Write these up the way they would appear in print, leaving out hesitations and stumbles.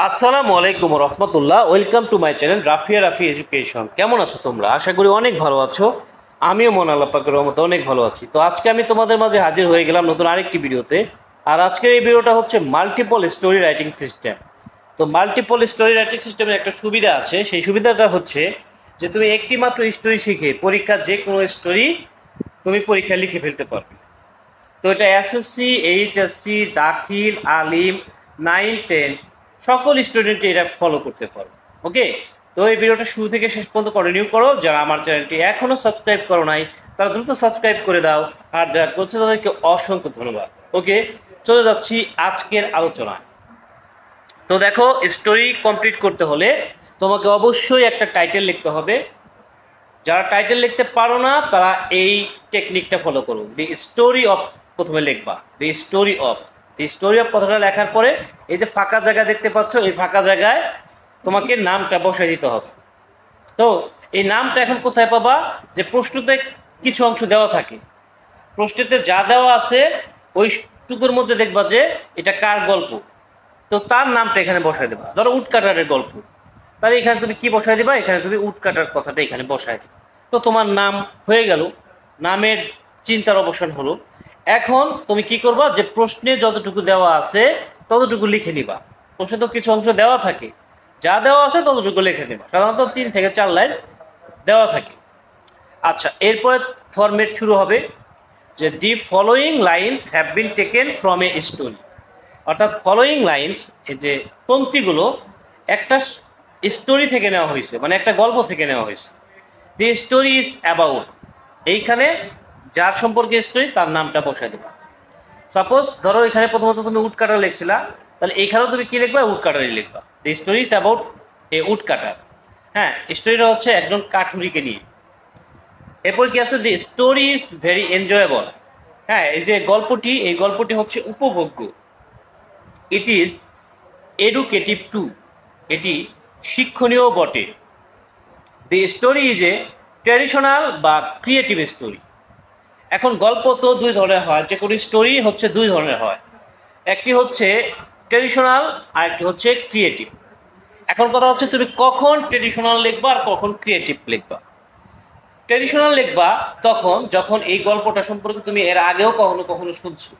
আসসালামু আলাইকুম রহমতুল্লাহ। Welcome to my channel Rafi education. কেমন আছো তোমরা? আশা করি অনেক ভালো আছো। আমিও মন আল্লাহ পাকের রহমতে অনেক ভালো আছি। তো আজকে আমি তোমাদের মাঝে হাজির হয়ে গেলাম নতুন আরেকটি ভিডিওতে। আর আজকের এই ভিডিওটা হচ্ছে মাল্টিপল স্টোরি রাইটিং সিস্টেম। তো মাল্টিপল স্টোরি রাইটিং সিস্টেমের একটা সুবিধা আছে, সেই সুবিধাটা হচ্ছে যে তুমি একটি মাত্র স্টোরি শিখে পরীক্ষার যে কোনো স্টোরি তুমি পরীক্ষায় লিখে ফেলতে পারবে। তো এটা এসএসসি, এইচএসসি, দাখিল, আলিম, 9-10 সকল স্টুডেন্ট এটা ফলো করতে পারো। ওকে, তো এই ভিডিওটা শুরু থেকে শেষ পর্যন্ত কন্টিনিউ করো। যারা আমার চ্যানেলটি এখনও সাবস্ক্রাইব করো নাই তারা দ্রুত সাবস্ক্রাইব করে দাও, আর যারা করছে তাদেরকে অসংখ্য ধন্যবাদ। ওকে, চলে যাচ্ছি আজকের আলোচনায়। তো দেখো, স্টোরি কমপ্লিট করতে হলে তোমাকে অবশ্যই একটা টাইটেল লিখতে হবে। যারা টাইটেল লিখতে পারো না তারা এই টেকনিকটা ফলো করো। দি স্টোরি অফ প্রথমে লিখবা, দি স্টোরি অফ কথাটা লেখার পরে এই যে ফাঁকা জায়গা দেখতে পাচ্ছ, এই ফাঁকা জায়গায় তোমাকে নামটা বসাই দিতে হবে। তো এই নামটা এখন কোথায় পাবা? যে প্রশ্নতে কিছু অংশ দেওয়া থাকে, প্রশ্নতে যা দেওয়া আছে ওইটুকুর মধ্যে দেখবা যে এটা কার গল্প, তো তার নামটা এখানে বসাই দেবা। ধরো উটকাটারের গল্প, তাহলে এখানে তুমি কি বসাই দিবা? এখানে তুমি উটকাটার কথাটা এখানে বসাই দিবা। তো তোমার নাম হয়ে গেল, নামের চিন্তার অবসান হলো। এখন তুমি কি করবা? যে প্রশ্নে যতটুকু দেওয়া আছে ততটুকু লিখে নিবা। প্রশ্নে তো কিছু অংশ দেওয়া থাকে, যা দেওয়া আছে ততটুকু লিখে নিবা। সাধারণত 3 থেকে 4 লাইন দেওয়া থাকে। আচ্ছা, এরপরে ফরম্যাট শুরু হবে যে the following lines have been taken from a story. অর্থাৎ ফলোয়িং লাইনস, এই যে পংক্তিগুলো একটা স্টোরি থেকে নেওয়া হয়েছে, মানে একটা গল্প থেকে নেওয়া হয়েছে। দি স্টোরি ইজ অ্যাবাউট, এইখানে যার সম্পর্কে স্টোরি তার নামটা বসায় দেবা। সাপোজ ধরো এখানে প্রথমত তুমি উটকাটার লিখছিলা, তাহলে এইখানেও তুমি কি লিখবা? উটকাটারই লিখবা। The story is about a উটকাটার। হ্যাঁ, স্টোরিটা হচ্ছে একজন কাঠুরিকে নিয়ে। এরপর কি আছে? The story is very enjoyable. হ্যাঁ, এই যে গল্পটি, এই গল্পটি হচ্ছে উপভোগ্য। ইট ইজ এডুকেটিভ টু, এটি শিক্ষণীয় বটে। The story is a traditional বা ক্রিয়েটিভ স্টোরি। এখন গল্প তো দুই ধরনের হয়, যে কোনো স্টোরি হচ্ছে দুই ধরনের হয়, একটি হচ্ছে ট্র্যাডিশনাল আর একটি হচ্ছে ক্রিয়েটিভ। এখন কথা হচ্ছে তুমি কখন ট্র্যাডিশনাল লিখবা আর কখন ক্রিয়েটিভ লিখবা। ট্র্যাডিশনাল লিখবা তখন যখন এই গল্পটা সম্পর্কে তুমি এর আগেও কখনো কখনো শুনছো।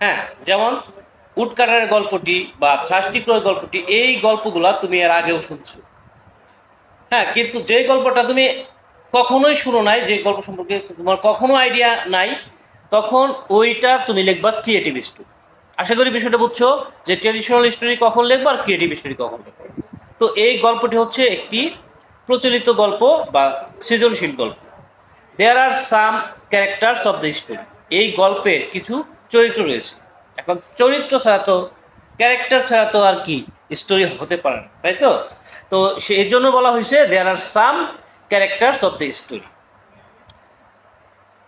হ্যাঁ, যেমন উটকাটারের গল্পটি বা থ্রাস্টিক্রয়ের গল্পটি, এই গল্পগুলা তুমি এর আগেও শুনছো। হ্যাঁ, কিন্তু যে গল্পটা তুমি কখনোই শুনো নাই, যে গল্প সম্পর্কে তোমার কখনো আইডিয়া নাই, তখন ওইটা তুমি লিখবা ক্রিয়েটিভ স্টোরি। আশা করি বিষয়টা বুঝছো যে ট্র্যাডিশনাল স্টোরি কখন লিখবা আর ক্রিয়েটিভ স্টোরি কখন লিখবা। তো এই গল্পটি হচ্ছে একটি প্রচলিত গল্প বা সৃজনশীল গল্প। দেয়ার আর সাম ক্যারেক্টার্স অফ দ্য স্টোরি, এই গল্পের কিছু চরিত্র রয়েছে। এখন চরিত্র ছাড়া তো, ক্যারেক্টার ছাড়া তো আর কি স্টোরি হতে পারে না, তাই তো? তো সেই জন্য বলা হয়েছে দেয়ার আর সাম ক্যারেক্টার্স অফ দ্য স্টোরি।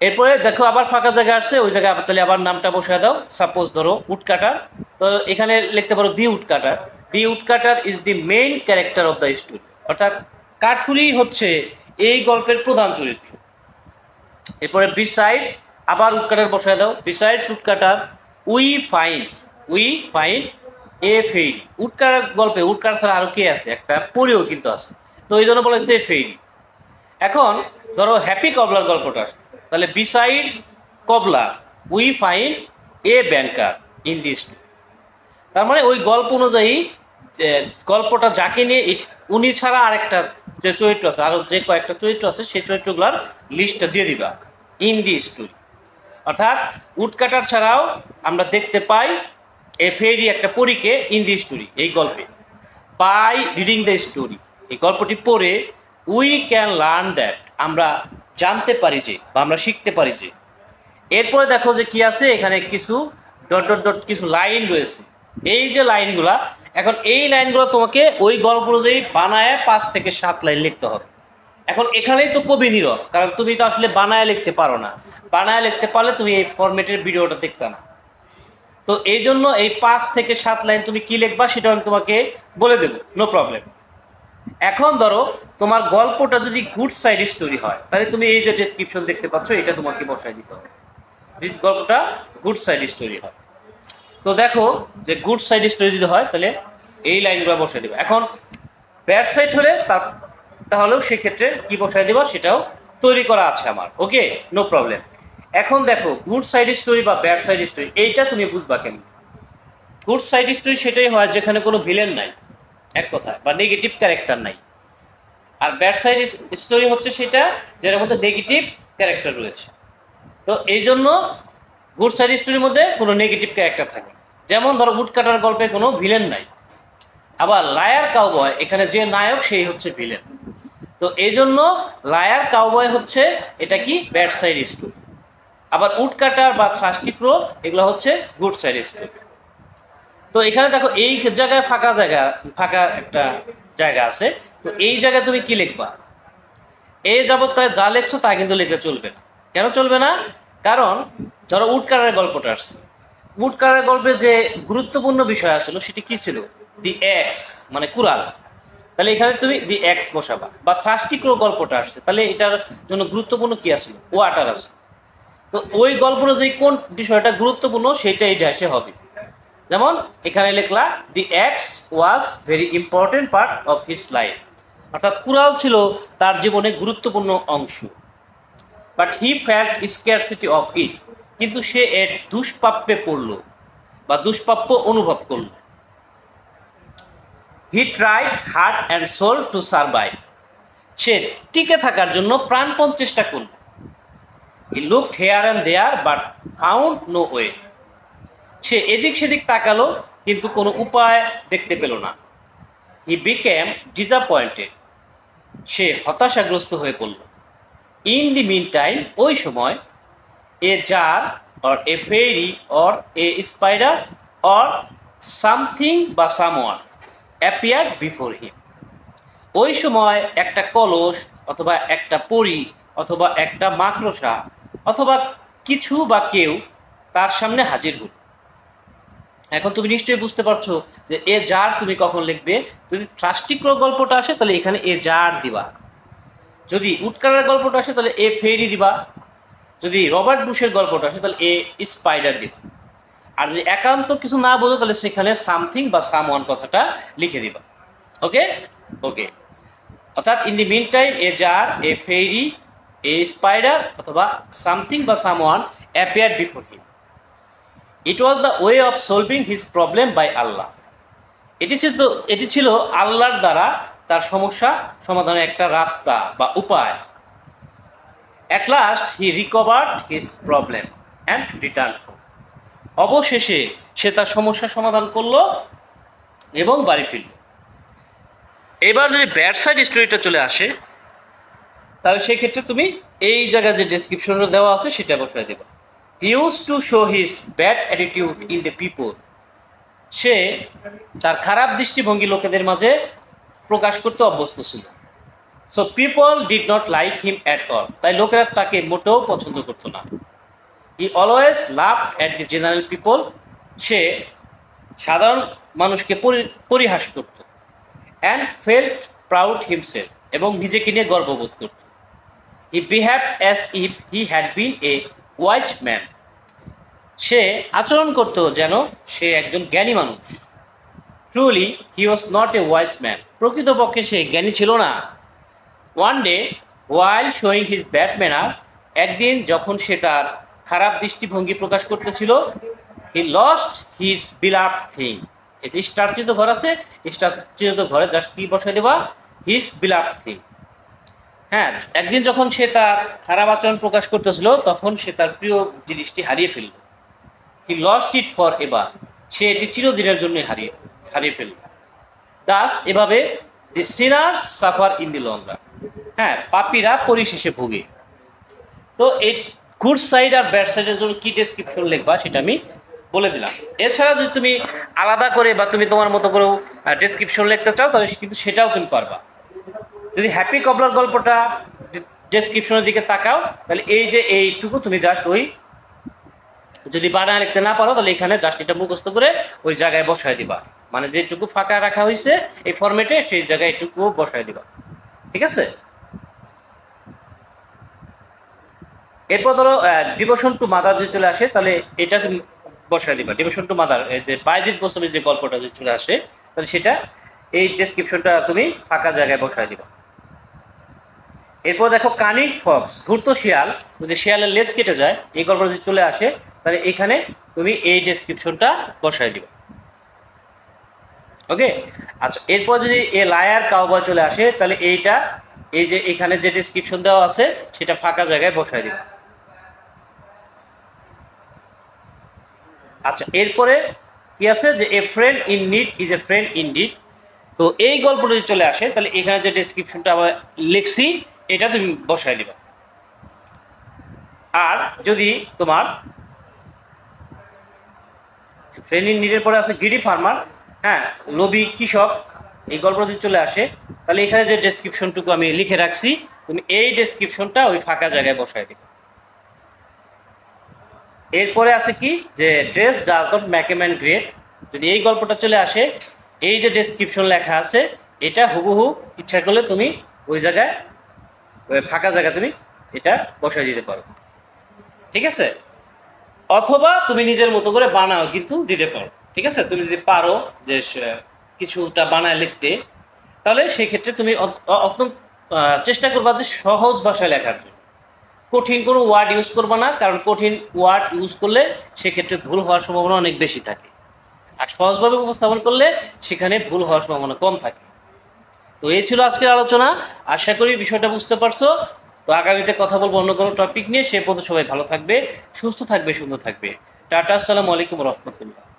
এরপরে দেখো আবার ফাঁকা জায়গা আসছে, ওই জায়গায় তাহলে আবার নামটা বসায় দাও। সাপোজ ধরো উটকাটার, তো এখানে লিখতে পারো the woodcutter. The woodcutter is the main character of the story, অর্থাৎ কাঠুরি হচ্ছে এই গল্পের প্রধান চরিত্র। এরপরে বিসাইডস, আবার উটকাটার বসায় দাও। Besides উটকাটার we find A fairy. উটকাটার গল্পে উটকাটার ছাড়া আরও কে আছে? একটা পরিও কিন্তু আছে, তো এই জন্য বলা হয়েছে ফেইরি। এখন ধরো হ্যাপি কবলার গল্পটা, তাহলে besides cobbler we find a banker in this. তার মানে ওই গল্প অনুযায়ী গল্পটা যাকে নিয়ে, উনি ছাড়া আরেকটা যে চরিত্র আছে, আরও যে কয়েকটা চরিত্র আছে, সেই চরিত্রগুলোর লিস্টটা দিয়ে দিবা ইন দি স্টোরি। অর্থাৎ উটকাটার ছাড়াও আমরা দেখতে পাই এ ফেরি, একটা পরীকে, ইন দি স্টোরি, এই গল্পে। বাই রিডিং দ্য স্টোরি, এই গল্পটি পড়ে উই ক্যান লার্ন দ্যাট, আমরা জানতে পারি যে, বা আমরা শিখতে পারি যে। এরপরে দেখো যে কি আছে, এখানে কিছু ডট ডট ডট কিছু লাইন রয়েছে। এই যে লাইনগুলা, এখন এই লাইনগুলো তোমাকে ওই গল্প অনুযায়ী বানায় 5 থেকে 7 লাইন লিখতে হবে। এখন এখানেই তো কবি নীরব, কারণ তুমি তো আসলে বানায় লিখতে পারো না। বানায় লিখতে পারলে তুমি এই ফরম্যাটের ভিডিওটা দেখতে না। তো এই জন্য এই 5 থেকে 7 লাইন তুমি কি লিখবা সেটা আমি তোমাকে বলে দেবো, নো প্রবলেম। এখন ধরো তোমার গল্পটা যদি গুড সাইড স্টোরি হয়, তাহলে তুমি এই যে ডেসক্রিপশন দেখতে পাচ্ছ, এটা তোমাকে বসাই দিতে হবে। গল্পটা গুড সাইড স্টোরি হয়, তো দেখো যে গুড সাইড স্টোরি যদি হয়, তাহলে এই লাইনগুলো বসাই দেবো। এখন ব্যাড সাইড হলে তাহলেও সেক্ষেত্রে কি বসাই দেবো সেটাও তৈরি করা আছে আমার, ওকে, নো প্রবলেম। এখন দেখো গুড সাইড স্টোরি বা ব্যাড সাইড স্টোরি এইটা তুমি বুঝবা কেমন। গুড সাইড স্টোরি সেটাই হয় যেখানে কোনো ভিলেন নাই, এক কথা, বা নেগেটিভ ক্যারেক্টার নাই। আর ব্যাড সাইড স্টোরি হচ্ছে সেটা যেটার মধ্যে নেগেটিভ ক্যারেক্টার রয়েছে। তো এই জন্য গুড সাইড স্টোরির মধ্যে কোনো নেগেটিভ ক্যারেক্টার থাকে, যেমন ধরো উড কাটার গল্পে কোনো ভিলেন নাই। আবার লায়ার কাউবয় এখানে যে নায়ক সেই হচ্ছে ভিলেন। তো এই জন্য লায়ার কাউবয় হচ্ছে এটা কি ব্যাড সাইড স্টোরি। আবার উড কাটার বা থ্রাস্টি ক্রো এগুলো হচ্ছে গুড সাইড স্টোরি। তো এখানে দেখো এই জায়গায় ফাঁকা একটা জায়গা আছে। তো এই জায়গায় তুমি কি লিখবা? এই যাবৎকালে যা লেখছো তা কিন্তু লিখলে চলবে না। কেন চলবে না? কারণ ধরো উডকারের গল্পটা আসছে, উডকারের গল্পে যে গুরুত্বপূর্ণ বিষয় আসলো সেটি কি ছিল? দি এক্স, মানে কুড়াল। তাহলে এখানে তুমি দি এক্স বসাবা। বা থ্রাস্টি ক্রো গল্পটা আসছে, তাহলে এটার জন্য গুরুত্বপূর্ণ কি আসলো? ওয়াটার আছে। তো ওই গল্পটা যে কোন বিষয়টা গুরুত্বপূর্ণ সেটা এই ড্যাশে হবে। যেমন এখানে লিখলা the axe was very important part of his life, অর্থাৎ কুড়াল ছিল তার জীবনে গুরুত্বপূর্ণ অংশ। But he felt scarcity of it, কিন্তু সে এর দুষ্প্রাপ্যে পড়ল বা দুষ্প্রাপ্য অনুভব করল। He tried heart and soul to survive, সে টিকে থাকার জন্য প্রাণপণ চেষ্টা করল। He looked here and there but found no way, সে এদিক সেদিক তাকালো কিন্তু কোনো উপায় দেখতে পেল না। হি বিকেম ডিসঅ্যাপয়েন্টেড, সে হতাশাগ্রস্ত হয়ে পড়ল। ইন দি মিন টাইম, ওই সময়, a jar or a fairy or a spider or something বা সামওয়ান অ্যাপিয়ার্ড বিফোর হিম, ওই সময় একটা কলস অথবা একটা পরী অথবা একটা মাকড়সা অথবা কিছু বা কেউ তার সামনে হাজির হল। এখন তুমি নিশ্চয়ই বুঝতে পারছো যে এ জার তুমি কখন লিখবে। যদি থ্রাস্টি ক্রো গল্পটা আসে তাহলে এখানে এ জার দিবা, যদি উডকারের গল্পটা আসে তাহলে এ ফেরি দিবা, যদি রবার্ট বুশের গল্পটা আসে তাহলে এ স্পাইডার দিবা। আর যদি একান্ত কিছু না বোঝো তাহলে সেখানে সামথিং বা সামওয়ান কথাটা লিখে দিবা, ওকে ওকে। অর্থাৎ in the mean time a jar, a fairy, a spider অথবা সামথিং বা someone appeared before him. It was the way of solving his problem by Allah, এটি ছিল আল্লাহর দ্বারা তার সমস্যা সমাধানের একটা রাস্তা বা উপায়। At last he recovered his problem and return home, অবশেষে সে তার সমস্যা সমাধান করলো এবং বাড়ি ফিরল। এবার যদি ব্যাড সাইড স্টোরিটা চলে আসে তাহলে সেক্ষেত্রে তুমি এই জায়গায় যে ডেসক্রিপশনটা দেওয়া আছে সেটা বসায় দেবা। He use to show his bad attitude in the people, সে তার খারাপ দৃষ্টিভঙ্গি লোকেদের মাঝে প্রকাশ করতে অভ্যস্ত ছিল। So people did not like him at all, তাই লোকেরা তাকে মোটেও পছন্দ করতো না। He always laugh at the general people, সে সাধারণ মানুষকে পরিহাস করত। অ্যান্ড ফেল্ট প্রাউড হিমসেলফ, এবং নিজেকে নিয়ে গর্ববোধ করত। He behave as if he had been a wise man, সে আচরণ করত যেন সে একজন জ্ঞানী মানুষ। Truly he was not a wise man, প্রকৃতপক্ষে সে জ্ঞানী ছিল না। One day while showing his bad manner, একদিন যখন সে তার খারাপ দৃষ্টিভঙ্গি প্রকাশ করতেছিল, he lost his beloved thing, এই যে স্টার চিহ্নিত ঘর আছে, স্টার চিহ্নিত ঘরে জাস্ট কি বসাই দেবা? His beloved thing. হ্যাঁ, একদিন যখন সে তার খারাপ আচরণ প্রকাশ করতেছিল তখন সে তার প্রিয় জিনিসটি হারিয়ে ফেলল। He lost it forever, সে এটি চিরদিনের জন্য হারিয়ে ফেলল। দাস, এভাবে the sinners suffer in the long run, হ্যাঁ, পাপীরা পরিশেষে ভোগে। তো এই গুড সাইড আর ব্যাড সাইডের জন্য কি ডেসক্রিপশন লিখবা সেটা আমি বলে দিলাম। এছাড়া যদি তুমি আলাদা করে বা তুমি তোমার মতো করেও ডেসক্রিপশন লিখতে চাও তাহলে কিন্তু সেটাও তুমি পারবা। যদি হ্যাপি কবলার গল্পটা ডেসক্রিপশনের দিকে তাকাও তাহলে এই যে এইটুকু তুমি জাস্ট ওই, যদি বানান লিখতে না পারো তাহলে এখানে জাস্ট এটা মুখস্থ করে ওই জায়গায় বসায় দিবা, মানে যেটুকু ফাঁকা রাখা হয়েছে এই ফরম্যাটে সেই জায়গায় এটুকু বসায় দিবা, ঠিক আছে? এরপর ধরো ডিভোশন টু মাদার যদি চলে আসে তাহলে এটা তুমি বসায় দিবা। ডিভোশন টু মাদার, যে বায়েজিদ বোস্তামির যে গল্পটা যদি চলে আসে তাহলে সেটা এই ডেসক্রিপশনটা তুমি ফাঁকা জায়গায় বসায় দিবা। এরপর দেখো কানিং ফক্স, ধূর্ত শিয়াল, যদি শিয়ালের লেজ কেটে যায় এই গল্প যদি চলে আসে তাহলে এখানে তুমি এই ডেসক্রিপশনটা বসায় দিবা। ওকে, আচ্ছা এরপর যদি এ লায়ার কাউবয় চলে আসে তাহলে এইটা এই যে এখানে যে ডেসক্রিপশন দেওয়া আছে সেটা ফাঁকা জায়গায় বসায় দিবা। আচ্ছা এরপরে কি আছে যে a friend in need is a friend in deed, তো এই গল্পটা যদি চলে আসে তাহলে এখানে যে ডেসক্রিপশনটা আমরা লিখছি এটা তুমি বসায় দিবা। আর যদি তোমার ফ্রেন্ড ইন নিডের পরে আছে গ্রিডি ফার্মার, হ্যাঁ লোভী কৃষক, এই গল্পটা যদি চলে আসে তাহলে এখানে যে ডেসক্রিপশনটুকু আমি লিখে রাখছি তুমি এই ডেসক্রিপশনটা ওই ফাঁকা জায়গায় বসায় দিবে। এরপরে আছে কি যে dress does not make a man great, যদি এই গল্পটা চলে আসে এই যে ডেসক্রিপশন লেখা আছে এটা হুবহু ইচ্ছা করলে তুমি ওই জায়গায় ওই ফাঁকা জায়গায় তুমি এটা বসায় দিতে পারো। ঠিক আছে, অথবা তুমি নিজের মতো করে বানাও কিন্তু দিতে পারো। ঠিক আছে, তুমি যদি পারো যে কিছুটা বানায় লিখতে তাহলে সেই ক্ষেত্রে তুমি অত্যন্ত চেষ্টা করবা যে সহজ ভাষায় লেখার জন্য, কঠিন কোনো ওয়ার্ড ইউজ করবা না, কারণ কঠিন ওয়ার্ড ইউজ করলে সেক্ষেত্রে ভুল হওয়ার সম্ভাবনা অনেক বেশি থাকে, আর সহজভাবে উপস্থাপন করলে সেখানে ভুল হওয়ার সম্ভাবনা কম থাকে। তো এই ছিল আজকের আলোচনা, আশা করি বিষয়টা বুঝতে পারছো। তো আগামীতে কথা বলবো অন্য কোনো টপিক নিয়ে, সে পর্যন্ত সবাই ভালো থাকবে, সুস্থ থাকবে, সুন্দর থাকবে। টাটা, আসসালামু আলাইকুম রহমতুল্লাহ।